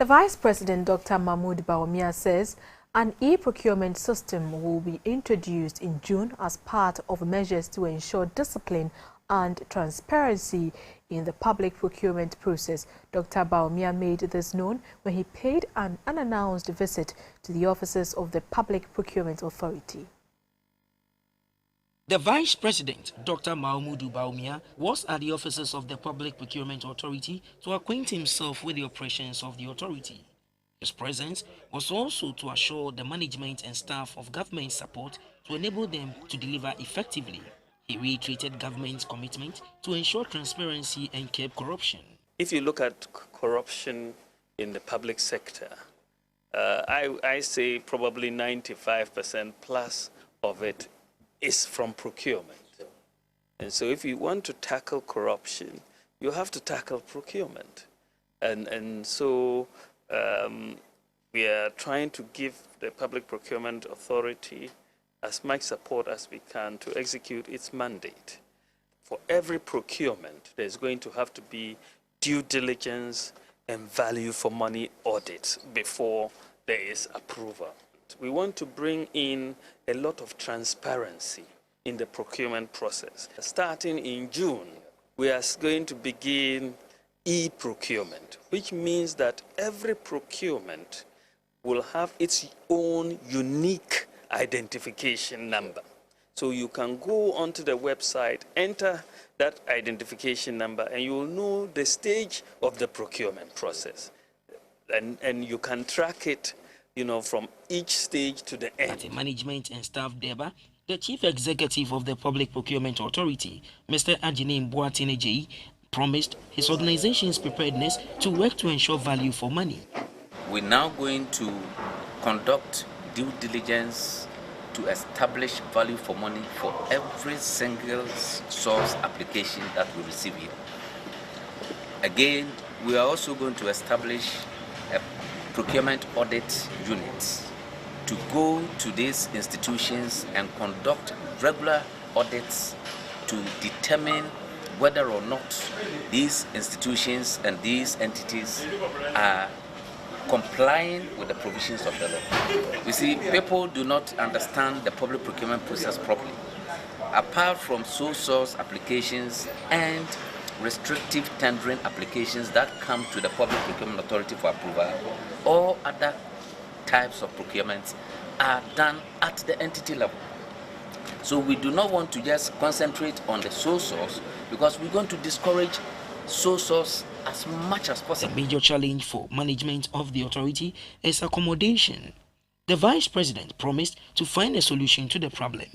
The Vice President, Dr. Mahamudu Bawumia, says an e-procurement system will be introduced in June as part of measures to ensure discipline and transparency in the public procurement process. Dr. Bawumia made this known when he paid an unannounced visit to the offices of the Public Procurement Authority. The Vice President, Dr. Mahamudu Bawumia, was at the offices of the Public Procurement Authority to acquaint himself with the operations of the authority. His presence was also to assure the management and staff of government support to enable them to deliver effectively. He reiterated government's commitment to ensure transparency and curb corruption. If you look at corruption in the public sector, I say probably 95% plus of it is from procurement. And so if you want to tackle corruption, you have to tackle procurement. And so we are trying to give the Public Procurement Authority as much support as we can to execute its mandate. For every procurement, there's going to have to be due diligence and value for money audits before there is approval. We want to bring in a lot of transparency in the procurement process. Starting in June, we are going to begin e-procurement, which means that every procurement will have its own unique identification number. So you can go onto the website, enter that identification number, and you will know the stage of the procurement process. And you can track it, from each stage to the end. At the management and staff Deba, the Chief Executive of the Public Procurement Authority, Mr. Ajine Mboatineji, promised his organization's preparedness to work to ensure value for money. We're now going to conduct due diligence to establish value for money for every single source application that we receive here. Again, we are also going to establish a procurement audit unit to go to these institutions and conduct regular audits to determine whether or not these institutions and these entities are complying with the provisions of the law. You see, people do not understand the public procurement process properly. Apart from sole source applications and restrictive tendering applications that come to the Public Procurement Authority for approval, all other types of procurements are done at the entity level. So we do not want to just concentrate on the sole source because we're going to discourage sole source as much as possible. The major challenge for management of the authority is accommodation. The Vice President promised to find a solution to the problem.